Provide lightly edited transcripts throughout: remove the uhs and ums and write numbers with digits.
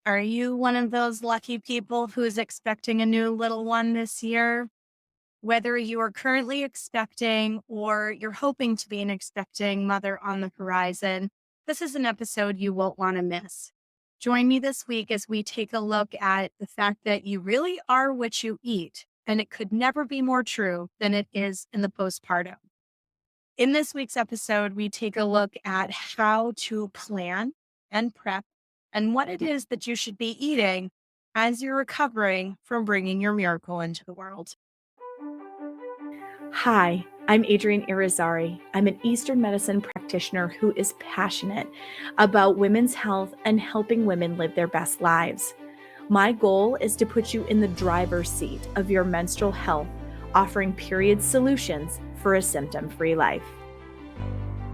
Are you one of those lucky people who's expecting a new little one this year? Whether you are currently expecting or you're hoping to be an expecting mother on the horizon, this is an episode you won't want to miss. Join me this week as we take a look at the fact that you really are what you eat, and it could never be more true than it is in the postpartum. In this week's episode, we take a look at how to plan and prep and what it is that you should be eating as you're recovering from bringing your miracle into the world. Hi, I'm Adrienne Irizarry. I'm an Eastern medicine practitioner who is passionate about women's health and helping women live their best lives. My goal is to put you in the driver's seat of your menstrual health, offering period solutions for a symptom-free life.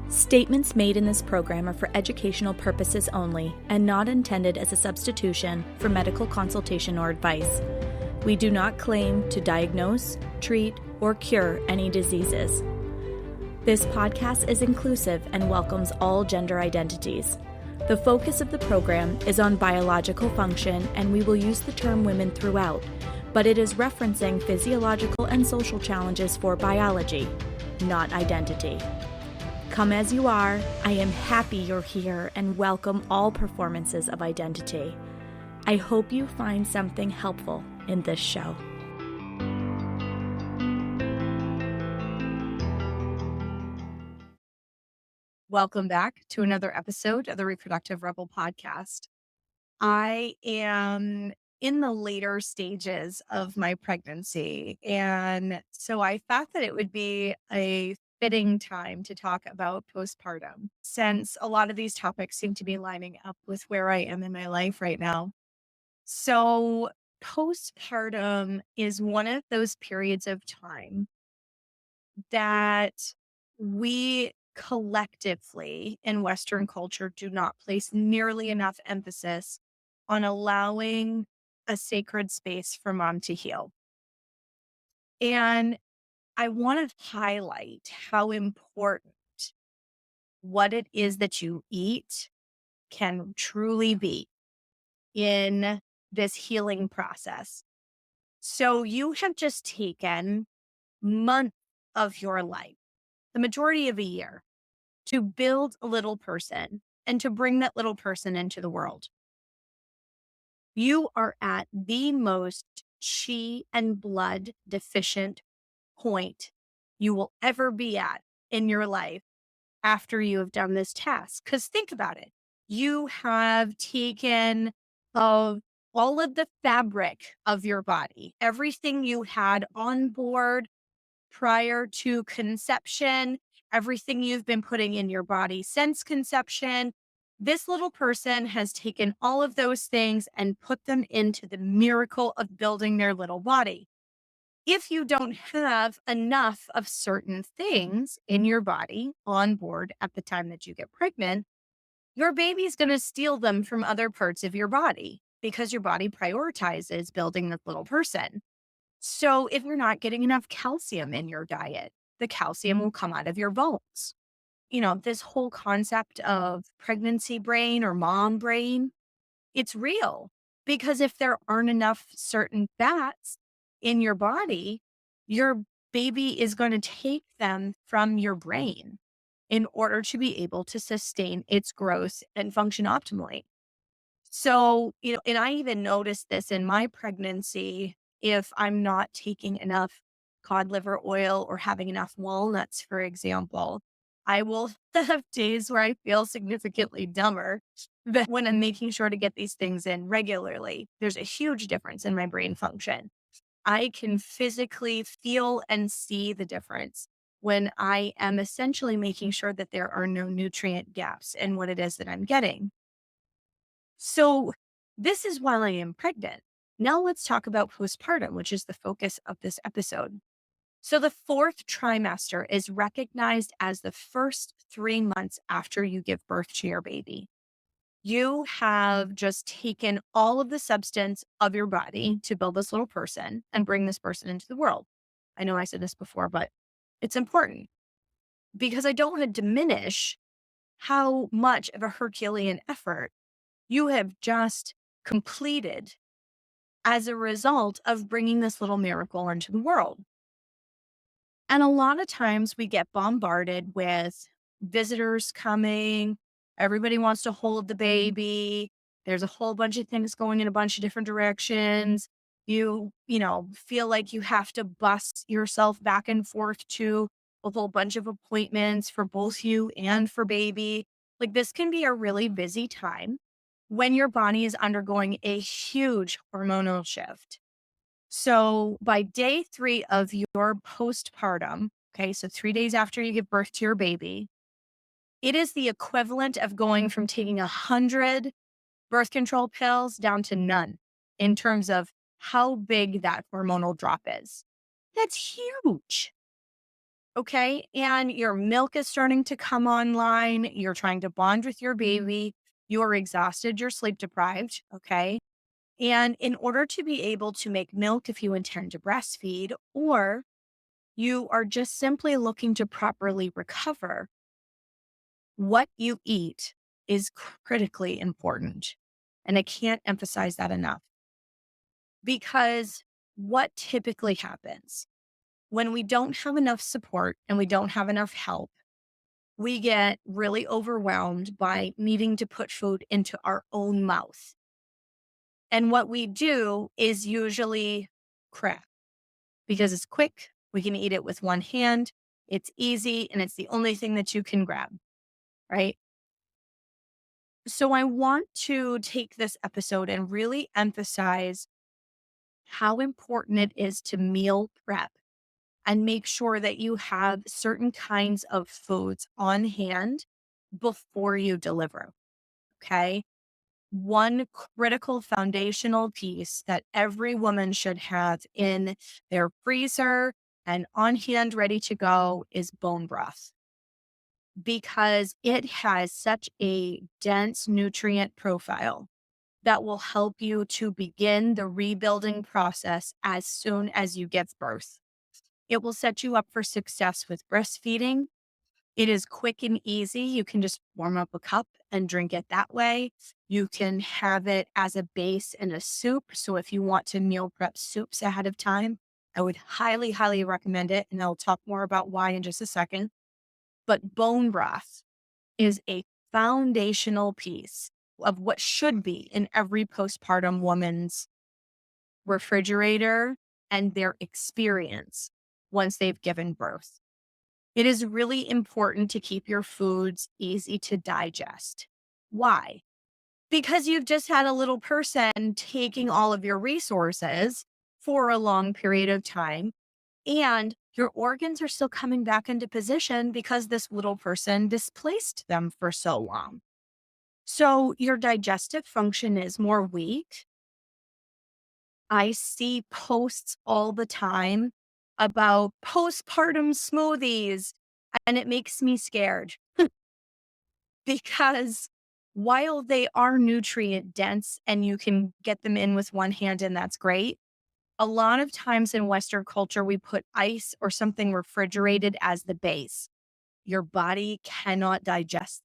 Statements made in this program are for educational purposes only and not intended as a substitution for medical consultation or advice. We do not claim to diagnose, treat, or cure any diseases. This podcast is inclusive and welcomes all gender identities. The focus of the program is on biological function, and we will use the term women throughout, but it is referencing physiological and social challenges for biology, not identity. Come as you are, I am happy you're here and welcome all performances of identity. I hope you find something helpful in this show. Welcome back to another episode of the Reproductive Rebel podcast. I am in the later stages of my pregnancy, and so I thought that it would be a fitting time to talk about postpartum, since a lot of these topics seem to be lining up with where I am in my life right now. So, postpartum is one of those periods of time that we collectively in Western culture do not place nearly enough emphasis on allowing a sacred space for mom to heal. And I want to highlight how important what it is that you eat can truly be in this healing process. So you have just taken months of your life, the majority of a year, to build a little person and to bring that little person into the world. You are at the most chi and blood deficient point you will ever be at in your life after you have done this task. Because think about it. You have taken of all of the fabric of your body, everything you had on board prior to conception, everything you've been putting in your body since conception. This little person has taken all of those things and put them into the miracle of building their little body. If you don't have enough of certain things in your body on board at the time that you get pregnant, your baby's going to steal them from other parts of your body because your body prioritizes building this little person. So if you're not getting enough calcium in your diet, the calcium will come out of your bones. This whole concept of pregnancy brain or mom brain, it's real because if there aren't enough certain fats in your body, your baby is going to take them from your brain in order to be able to sustain its growth and function optimally. So, and I even noticed this in my pregnancy. If I'm not taking enough cod liver oil or having enough walnuts, for example, I will have days where I feel significantly dumber than when I'm making sure to get these things in regularly. There's a huge difference in my brain function. I can physically feel and see the difference when I am essentially making sure that there are no nutrient gaps in what it is that I'm getting. So this is while I am pregnant. Now let's talk about postpartum, which is the focus of this episode. So the fourth trimester is recognized as the first 3 months after you give birth to your baby. You have just taken all of the substance of your body to build this little person and bring this person into the world. I know I said this before, but it's important because I don't want to diminish how much of a Herculean effort you have just completed as a result of bringing this little miracle into the world. And a lot of times we get bombarded with visitors coming. Everybody wants to hold the baby. There's a whole bunch of things going in a bunch of different directions. Feel like you have to bust yourself back and forth to a whole bunch of appointments for both you and for baby. Like this can be a really busy time when your body is undergoing a huge hormonal shift. So by day 3 of your postpartum, okay, so 3 days after you give birth to your baby, it is the equivalent of going from taking 100 birth control pills down to none in terms of how big that hormonal drop is. That's huge. Okay. And your milk is starting to come online. You're trying to bond with your baby. You're exhausted. You're sleep deprived. Okay. And in order to be able to make milk, if you intend to breastfeed, or you are just simply looking to properly recover, what you eat is critically important. And I can't emphasize that enough because what typically happens when we don't have enough support and we don't have enough help, we get really overwhelmed by needing to put food into our own mouth. And what we do is usually crap because it's quick. We can eat it with one hand. It's easy and it's the only thing that you can grab, right? So I want to take this episode and really emphasize how important it is to meal prep and make sure that you have certain kinds of foods on hand before you deliver. Okay. One critical foundational piece that every woman should have in their freezer and on hand ready to go is bone broth because it has such a dense nutrient profile that will help you to begin the rebuilding process as soon as you give birth. It will set you up for success with breastfeeding. It is quick and easy. You can just warm up a cup and drink it that way. You can have it as a base in a soup. So if you want to meal prep soups ahead of time, I would highly, highly recommend it. And I'll talk more about why in just a second. But bone broth is a foundational piece of what should be in every postpartum woman's refrigerator and their experience once they've given birth. It is really important to keep your foods easy to digest. Why? Because you've just had a little person taking all of your resources for a long period of time, and your organs are still coming back into position because this little person displaced them for so long. So your digestive function is more weak. I see posts all the time about postpartum smoothies, and it makes me scared because while they are nutrient dense and you can get them in with one hand and that's great, a lot of times in Western culture, we put ice or something refrigerated as the base. Your body cannot digest.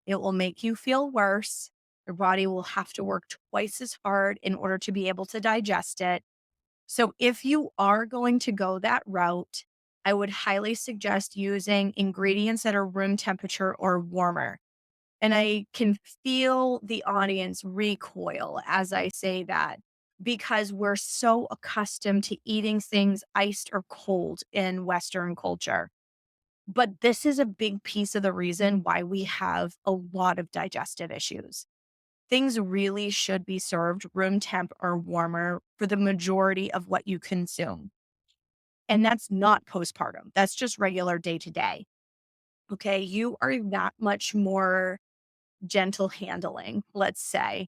It will make you feel worse. Your body will have to work twice as hard in order to be able to digest it. So if you are going to go that route, I would highly suggest using ingredients that are room temperature or warmer. And I can feel the audience recoil as I say that because we're so accustomed to eating things iced or cold in Western culture. But this is a big piece of the reason why we have a lot of digestive issues. Things really should be served room temp or warmer for the majority of what you consume. And that's not postpartum. That's just regular day to day. Okay. You are that much more gentle handling, let's say,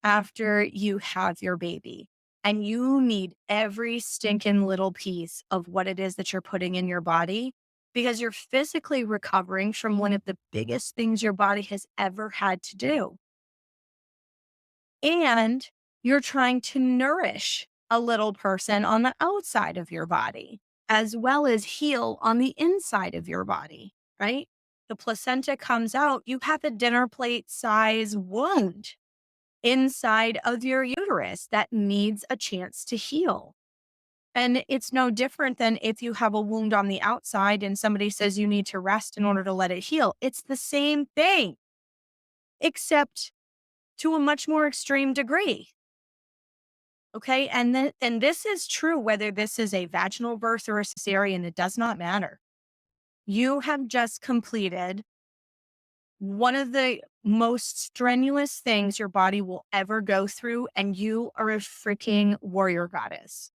after you have your baby. And you need every stinking little piece of what it is that you're putting in your body because you're physically recovering from one of the biggest things your body has ever had to do. And you're trying to nourish a little person on the outside of your body, as well as heal on the inside of your body, right? The placenta comes out, you have a dinner plate size wound. inside of your uterus that needs a chance to heal. And it's no different than if you have a wound on the outside and somebody says you need to rest in order to let it heal. It's the same thing, except to a much more extreme degree. Okay. And this is true whether this is a vaginal birth or a cesarean, it does not matter. You have just completed one of the most strenuous things your body will ever go through, and you are a freaking warrior goddess.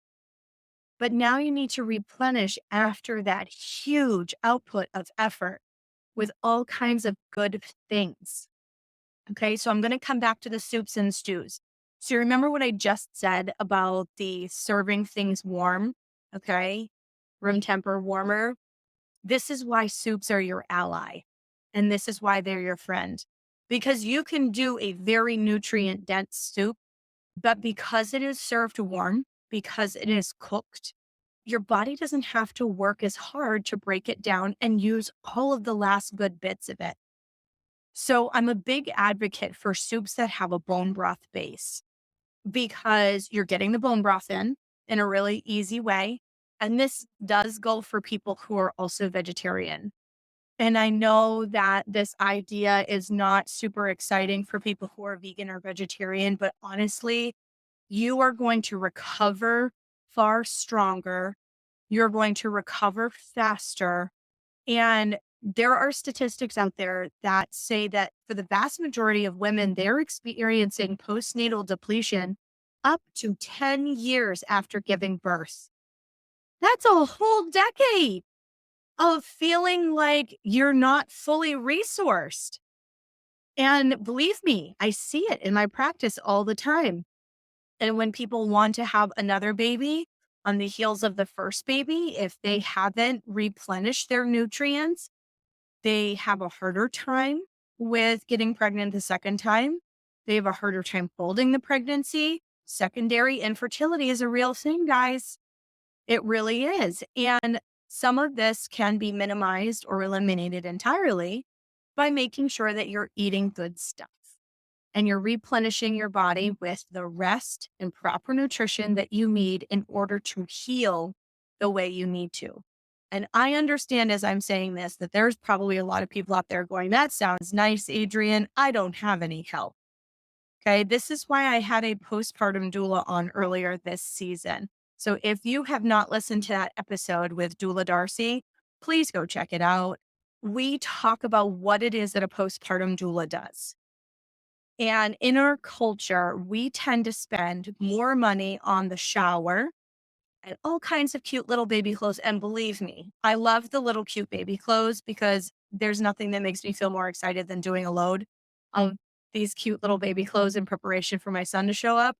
But now you need to replenish after that huge output of effort with all kinds of good things. Okay, so I'm going to come back to the soups and stews. So you remember what I just said about the serving things warm? Okay, room temper warmer. This is why soups are your ally. And this is why they're your friend. Because you can do a very nutrient dense soup, but because it is served warm, because it is cooked, your body doesn't have to work as hard to break it down and use all of the last good bits of it. So I'm a big advocate for soups that have a bone broth base because you're getting the bone broth in a really easy way. And this does go for people who are also vegetarian. And I know that this idea is not super exciting for people who are vegan or vegetarian, but honestly, you are going to recover far stronger. You're going to recover faster. And there are statistics out there that say that for the vast majority of women, they're experiencing postnatal depletion up to 10 years after giving birth. That's a whole decade of feeling like you're not fully resourced. And believe me, I see it in my practice all the time. And when people want to have another baby on the heels of the first baby, if they haven't replenished their nutrients, they have a harder time with getting pregnant the second time. They have a harder time holding the pregnancy. Secondary infertility is a real thing, guys. It really is. And some of this can be minimized or eliminated entirely by making sure that you're eating good stuff and you're replenishing your body with the rest and proper nutrition that you need in order to heal the way you need to. And I understand as I'm saying this that there's probably a lot of people out there going, that sounds nice, Adrian. I don't have any help. Okay. This is why I had a postpartum doula on earlier this season. So if you have not listened to that episode with Doula Darcy, please go check it out. We talk about what it is that a postpartum doula does. And in our culture, we tend to spend more money on the shower and all kinds of cute little baby clothes. And believe me, I love the little cute baby clothes because there's nothing that makes me feel more excited than doing a load of these cute little baby clothes in preparation for my son to show up.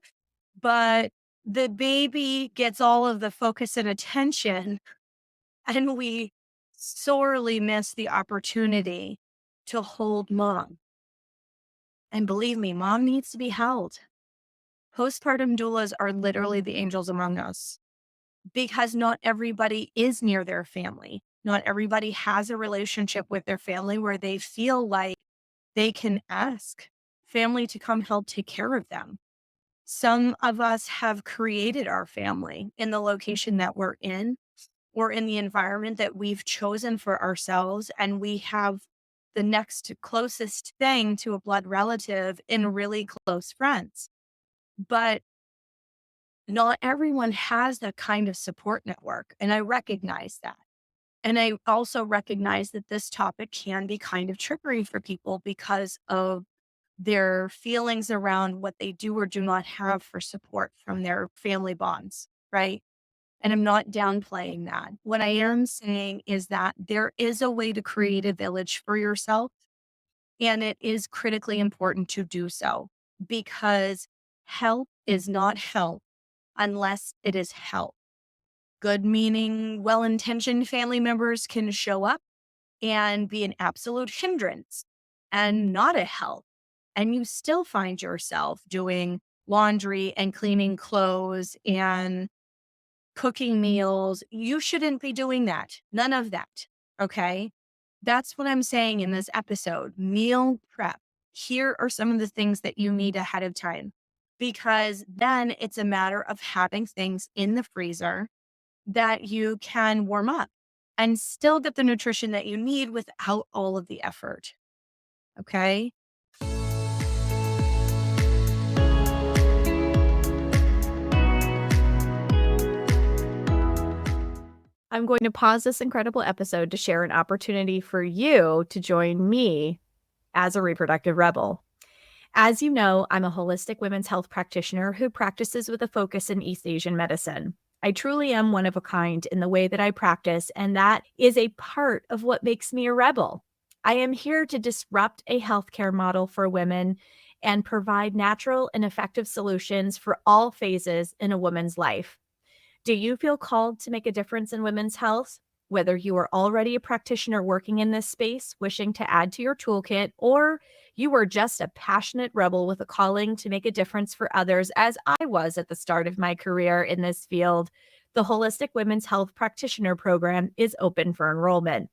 But the baby gets all of the focus and attention, and we sorely miss the opportunity to hold mom. And believe me, mom needs to be held. Postpartum doulas are literally the angels among us because not everybody is near their family. Not everybody has a relationship with their family where they feel like they can ask family to come help take care of them. Some of us have created our family in the location that we're in or in the environment that we've chosen for ourselves. And we have the next closest thing to a blood relative in really close friends. But not everyone has that kind of support network. And I recognize that. And I also recognize that this topic can be kind of trickery for people because of their feelings around what they do or do not have for support from their family bonds, right? And I'm not downplaying that. What I am saying is that there is a way to create a village for yourself, and it is critically important to do so because help is not help unless it is help. Good meaning, well intentioned family members can show up and be an absolute hindrance and not a help. And you still find yourself doing laundry and cleaning clothes and cooking meals. You shouldn't be doing that. None of that. Okay. That's what I'm saying in this episode. Meal prep. Here are some of the things that you need ahead of time, because then it's a matter of having things in the freezer that you can warm up and still get the nutrition that you need without all of the effort. Okay. I'm going to pause this incredible episode to share an opportunity for you to join me as a reproductive rebel. As you know, I'm a holistic women's health practitioner who practices with a focus in East Asian medicine. I truly am one of a kind in the way that I practice, and that is a part of what makes me a rebel. I am here to disrupt a healthcare model for women and provide natural and effective solutions for all phases in a woman's life. Do you feel called to make a difference in women's health? Whether you are already a practitioner working in this space, wishing to add to your toolkit, or you are just a passionate rebel with a calling to make a difference for others, as I was at the start of my career in this field, the Holistic Women's Health Practitioner Program is open for enrollment.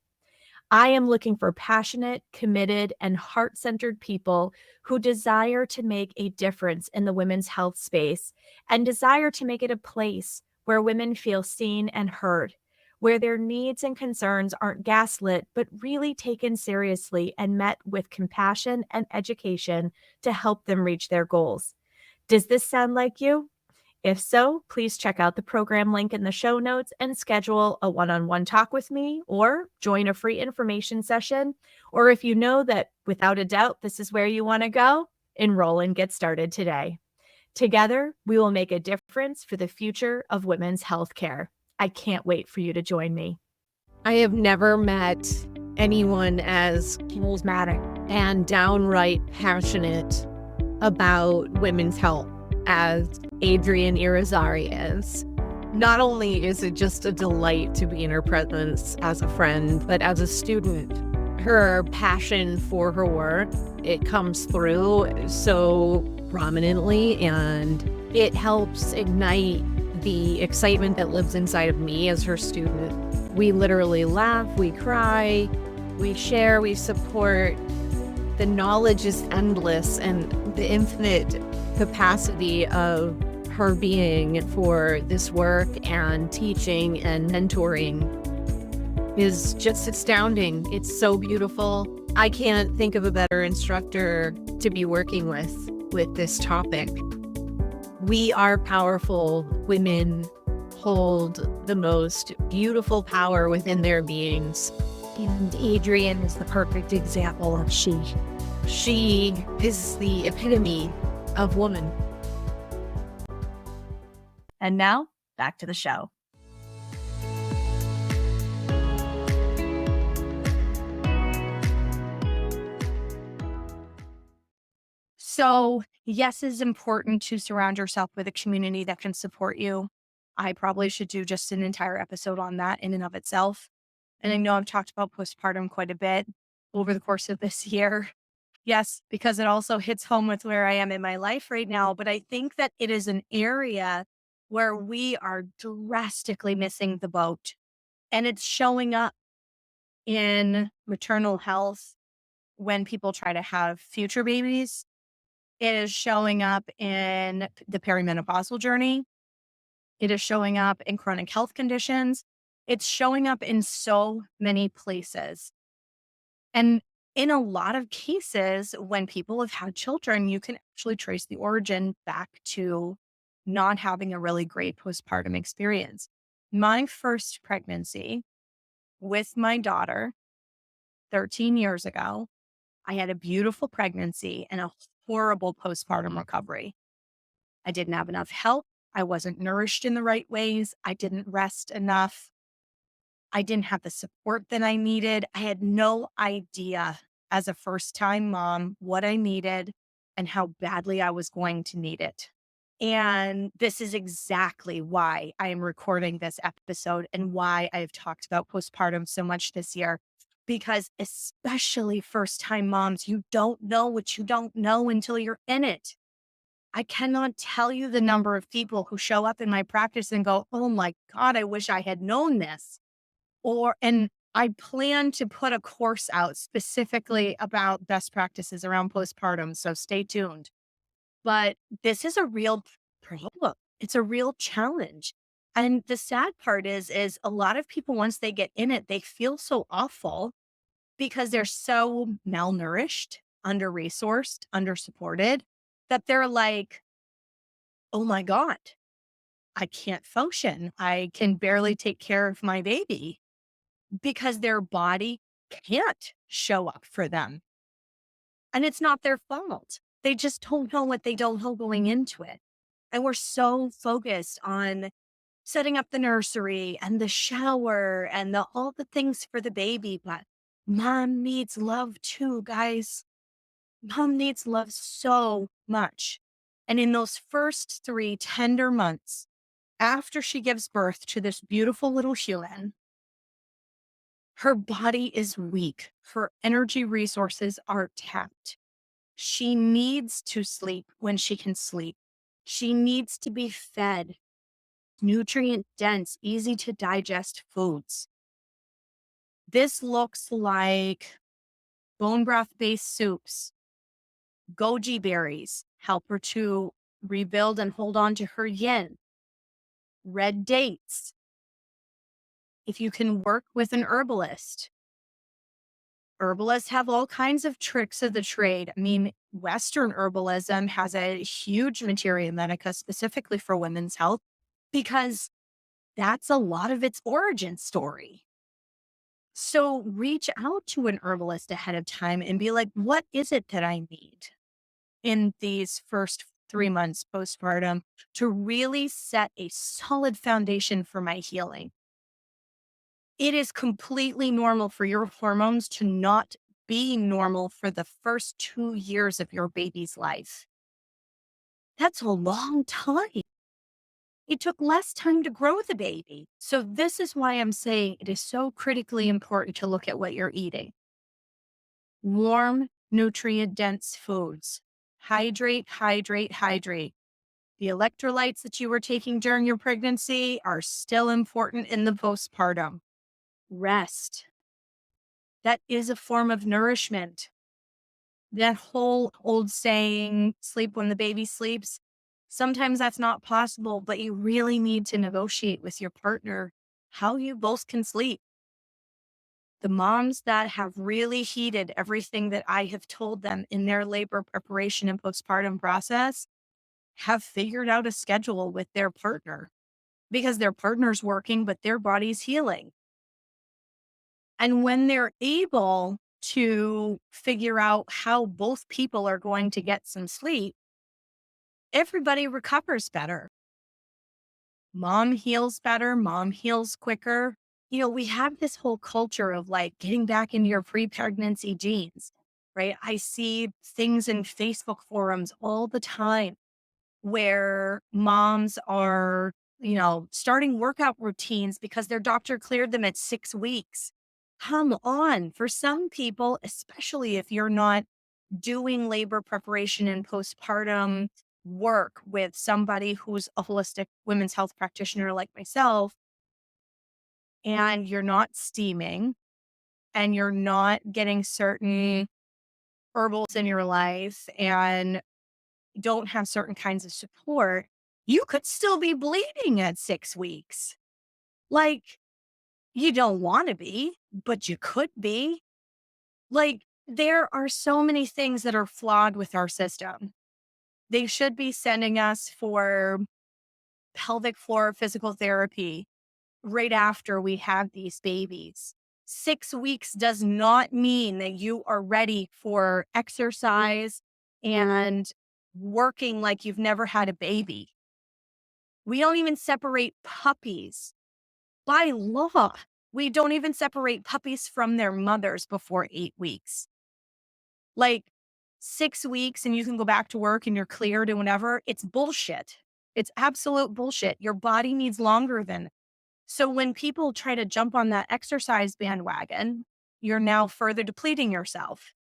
I am looking for passionate, committed, and heart centered people who desire to make a difference in the women's health space and desire to make it a place where women feel seen and heard, where their needs and concerns aren't gaslit, but really taken seriously and met with compassion and education to help them reach their goals. Does this sound like you? If so, please check out the program link in the show notes and schedule a one-on-one talk with me or join a free information session. Or if you know that without a doubt this is where you want to go, enroll and get started today. Together, we will make a difference for the future of women's healthcare. I can't wait for you to join me. I have never met anyone as charismatic and downright passionate about women's health as Adrienne Irizarry is. Not only is it just a delight to be in her presence as a friend, but as a student, her passion for her work, it comes through so prominently, and it helps ignite the excitement that lives inside of me as her student. We literally laugh, we cry, we share, we support. The knowledge is endless, and the infinite capacity of her being for this work and teaching and mentoring is just astounding. It's so beautiful. I can't think of a better instructor to be working with this topic. We are powerful. Women hold the most beautiful power within their beings. And Adrienne is the perfect example of she. She is the epitome of woman. And now, back to the show. So, yes, it's important to surround yourself with a community that can support you. I probably should do just an entire episode on that in and of itself. And I know I've talked about postpartum quite a bit over the course of this year. Yes, because it also hits home with where I am in my life right now. But I think that it is an area where we are drastically missing the boat. And it's showing up in maternal health when people try to have future babies. It is showing up in the perimenopausal journey. It is showing up in chronic health conditions. It's showing up in so many places. And in a lot of cases, when people have had children, you can actually trace the origin back to not having a really great postpartum experience. My first pregnancy with my daughter 13 years ago, I had a beautiful pregnancy and a horrible postpartum recovery. I didn't have enough help. I wasn't nourished in the right ways. I didn't rest enough. I didn't have the support that I needed. I had no idea as a first-time mom what I needed and how badly I was going to need it. And this is exactly why I am recording this episode and why I've talked about postpartum so much this year. Because especially first-time moms, you don't know what you don't know until you're in it. I cannot tell you the number of people who show up in my practice and go, "Oh my God, I wish I had known this." And I plan to put a course out specifically about best practices around postpartum, so stay tuned. But this is a real problem. It's a real challenge. And the sad part is a lot of people, once they get in it, they feel so awful because they're so malnourished, under resourced, under supported, that they're like, oh my God, I can't function. I can barely take care of my baby because their body can't show up for them. And it's not their fault. They just don't know what they don't know going into it. And we're so focused on setting up the nursery and the shower and all the things for the baby. But mom needs love too, guys. Mom needs love so much. And in those first 3 tender months after she gives birth to this beautiful little human, her body is weak. Her energy resources are tapped. She needs to sleep when she can sleep. She needs to be fed nutrient dense, easy to digest foods. This looks like bone broth based soups, goji berries, help her to rebuild and hold on to her yin, red dates. If you can work with an herbalist, herbalists have all kinds of tricks of the trade. I mean, Western herbalism has a huge materia medica specifically for women's health because that's a lot of its origin story. So reach out to an herbalist ahead of time and be like, what is it that I need in these first 3 months postpartum to really set a solid foundation for my healing? It is completely normal for your hormones to not be normal for the first 2 years of your baby's life. That's a long time. It took less time to grow the baby. So this is why I'm saying it is so critically important to look at what you're eating. Warm, nutrient-dense foods. Hydrate, hydrate, hydrate. The electrolytes that you were taking during your pregnancy are still important in the postpartum. Rest. That is a form of nourishment. That whole old saying, sleep when the baby sleeps, sometimes that's not possible, but you really need to negotiate with your partner how you both can sleep. The moms that have really heeded everything that I have told them in their labor preparation and postpartum process have figured out a schedule with their partner because their partner's working, but their body's healing. And when they're able to figure out how both people are going to get some sleep, everybody recovers better. Mom heals better, mom heals quicker. We have this whole culture of like getting back into your pre-pregnancy genes, right? I see things in Facebook forums all the time where moms are, starting workout routines because their doctor cleared them at 6 weeks. Come on. For some people, especially if you're not doing labor preparation and postpartum work with somebody who's a holistic women's health practitioner like myself, and you're not steaming and you're not getting certain herbals in your life and don't have certain kinds of support, you could still be bleeding at 6 weeks. Like, you don't want to be, but you could be. Like, there are so many things that are flawed with our system. They should be sending us for pelvic floor physical therapy right after we have these babies. 6 weeks does not mean that you are ready for exercise and working like you've never had a baby. We don't even separate puppies. By law, we don't even separate puppies from their mothers before 8 weeks. Like 6 weeks and you can go back to work and you're cleared and whatever. It's bullshit. It's absolute bullshit. Your body needs longer than. So when people try to jump on that exercise bandwagon, you're now further depleting yourself.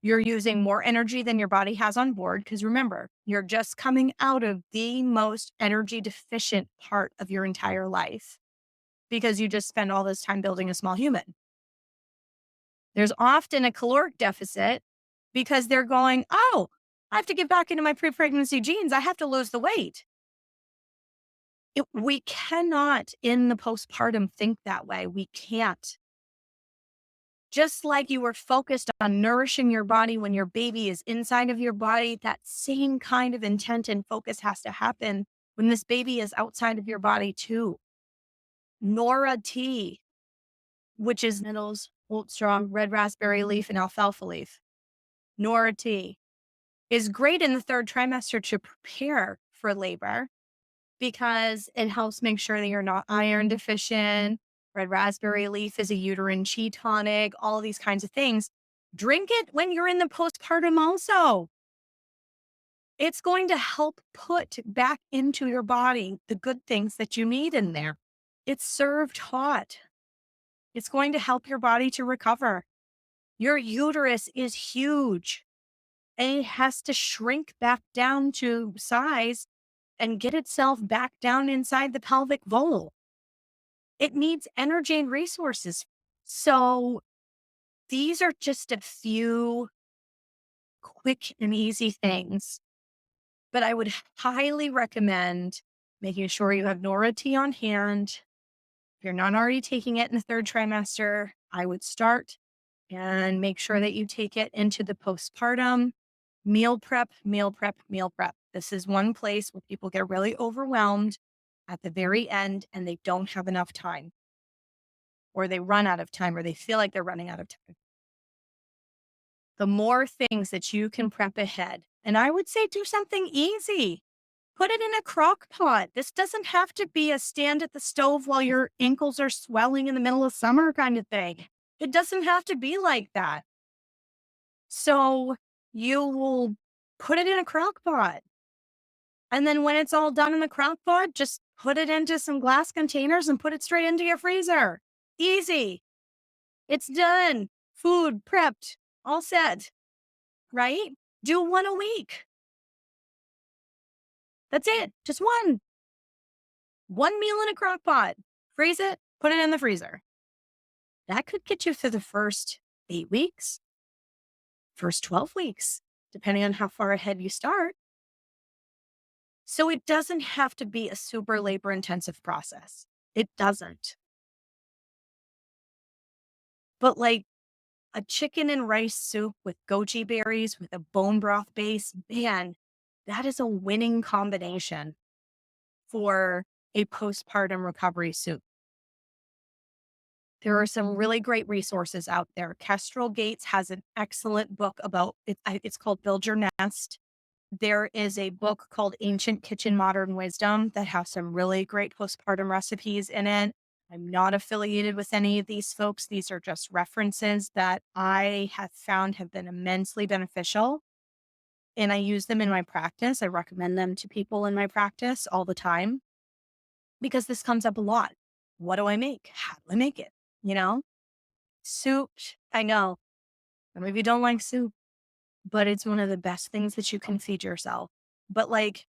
You're using more energy than your body has on board. Because remember, you're just coming out of the most energy deficient part of your entire life because you just spend all this time building a small human. There's often a caloric deficit because they're going, oh, I have to get back into my pre pregnancy genes. I have to lose the weight. We cannot in the postpartum think that way. We can't. Just like you were focused on nourishing your body when your baby is inside of your body, that same kind of intent and focus has to happen when this baby is outside of your body too. Nora tea, which is nettles, oat straw, red raspberry leaf, and alfalfa leaf. Nora tea is great in the third trimester to prepare for labor because it helps make sure that you're not iron deficient. Red raspberry leaf is a uterine chi tonic, all these kinds of things. Drink it when you're in the postpartum also. It's going to help put back into your body the good things that you need in there. It's served hot. It's going to help your body to recover. Your uterus is huge and it has to shrink back down to size and get itself back down inside the pelvic bowl. It needs energy and resources. So these are just a few quick and easy things, but I would highly recommend making sure you have Nora tea on hand. If you're not already taking it in the third trimester, I would start and make sure that you take it into the postpartum. Meal prep, meal prep, meal prep. This is one place where people get really overwhelmed at the very end and they don't have enough time, or they run out of time, or they feel like they're running out of time. The more things that you can prep ahead, and I would say do something easy. Put it in a crock pot. This doesn't have to be a stand at the stove while your ankles are swelling in the middle of summer kind of thing. It doesn't have to be like that. So you will put it in a crock pot. And then when it's all done in the crock pot, just put it into some glass containers and put it straight into your freezer. Easy. It's done. Food prepped, all set, right? Do one a week. That's it. Just one. One meal in a crock pot. Freeze it, put it in the freezer. That could get you through the first 8 weeks, first 12 weeks, depending on how far ahead you start. So it doesn't have to be a super labor intensive process. It doesn't. But like a chicken and rice soup with goji berries with a bone broth base, man, that is a winning combination for a postpartum recovery soup. There are some really great resources out there. Kestrel Gates has an excellent book about it. It's called Build Your Nest. There is a book called Ancient Kitchen Modern Wisdom that has some really great postpartum recipes in it. I'm not affiliated with any of these folks. These are just references that I have found have been immensely beneficial. And I use them in my practice. I recommend them to people in my practice all the time because this comes up a lot. What do I make? How do I make it? You know, soup. I know some of you don't like soup, but it's one of the best things that you can feed yourself. But like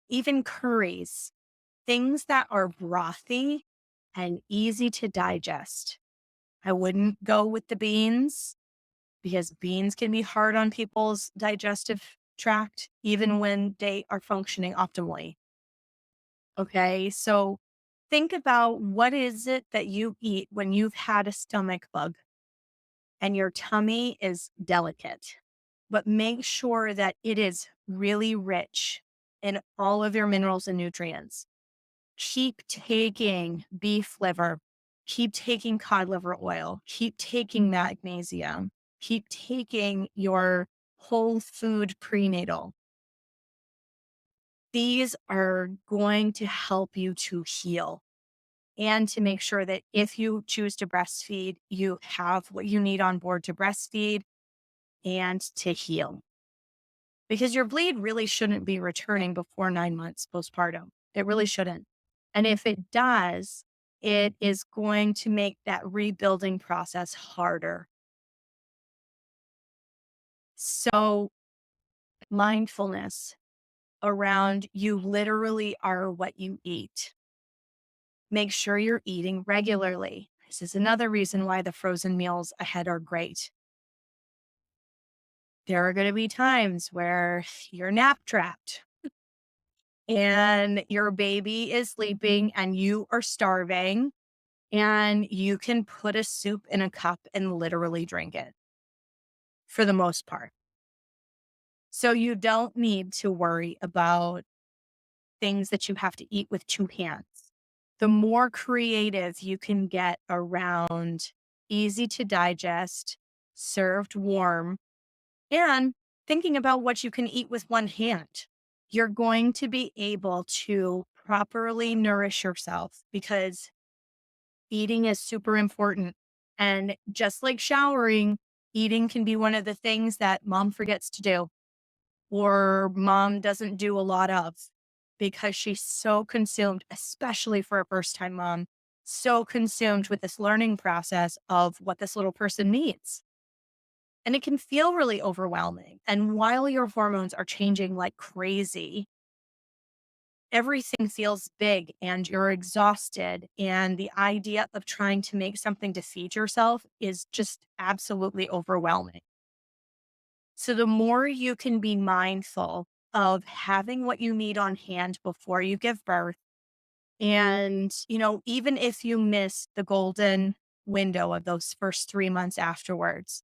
even curries, things that are brothy and easy to digest. I wouldn't go with the beans because beans can be hard on people's digestive tract, even when they are functioning optimally. Okay. So think about what is it that you eat when you've had a stomach bug and your tummy is delicate, but make sure that it is really rich in all of your minerals and nutrients. Keep taking beef liver, keep taking cod liver oil, keep taking magnesium, keep taking your whole food prenatal. These are going to help you to heal and to make sure that if you choose to breastfeed, you have what you need on board to breastfeed and to heal. Because your bleed really shouldn't be returning before 9 months postpartum. It really shouldn't. And if it does, it is going to make that rebuilding process harder. So, mindfulness around you literally are what you eat. Make sure you're eating regularly. This is another reason why the frozen meals ahead are great. There are going to be times where you're nap trapped and your baby is sleeping and you are starving, and you can put a soup in a cup and literally drink it for the most part. So you don't need to worry about things that you have to eat with two hands. The more creative you can get around easy to digest, served warm, and thinking about what you can eat with one hand, you're going to be able to properly nourish yourself, because eating is super important. And just like showering, eating can be one of the things that mom forgets to do, or mom doesn't do a lot of, because she's so consumed, especially for a first time mom, so consumed with this learning process of what this little person needs. And it can feel really overwhelming. And while your hormones are changing like crazy, everything feels big and you're exhausted. And the idea of trying to make something to feed yourself is just absolutely overwhelming. So the more you can be mindful of having what you need on hand before you give birth, and, even if you miss the golden window of those first 3 months afterwards,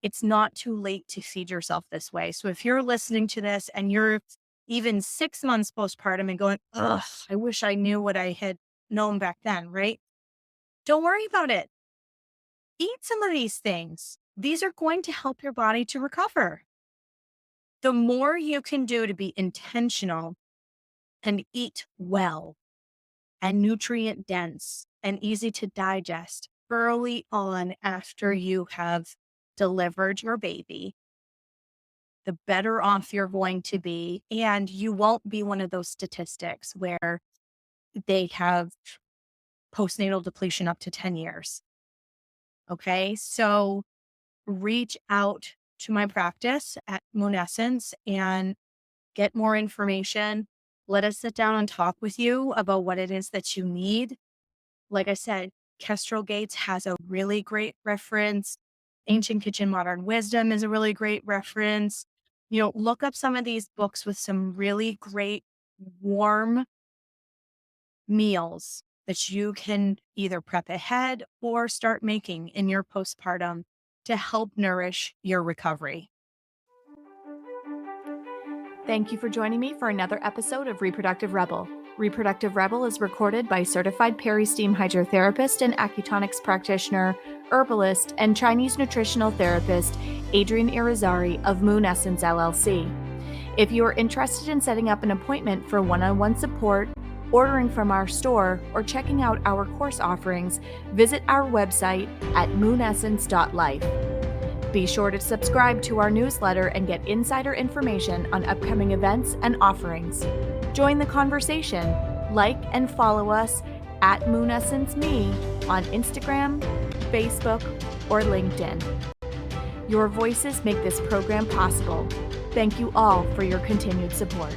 it's not too late to feed yourself this way. So if you're listening to this and you're even 6 months postpartum and going, ugh, I wish I knew what I had known back then, right? Don't worry about it. Eat some of these things. These are going to help your body to recover. The more you can do to be intentional and eat well and nutrient dense and easy to digest early on after you have delivered your baby, the better off you're going to be. And you won't be one of those statistics where they have postnatal depletion up to 10 years. Okay. So reach out to my practice at Moon Essence and get more information. Let us sit down and talk with you about what it is that you need. Like I said, Kestrel Gates has a really great reference. Ancient Kitchen Modern Wisdom is a really great reference. Look up some of these books with some really great warm meals that you can either prep ahead or start making in your postpartum to help nourish your recovery. Thank you for joining me for another episode of Reproductive Rebel. Reproductive Rebel is recorded by certified peri-steam hydrotherapist and acutonics practitioner, herbalist, and Chinese nutritional therapist Adrienne Irizarry of Moon Essence LLC. If you are interested in setting up an appointment for one-on-one support, ordering from our store, or checking out our course offerings, visit our website at moonessence.life. Be sure to subscribe to our newsletter and get insider information on upcoming events and offerings. Join the conversation. Like and follow us at Moon Essence Me on Instagram, Facebook, or LinkedIn. Your voices make this program possible. Thank you all for your continued support.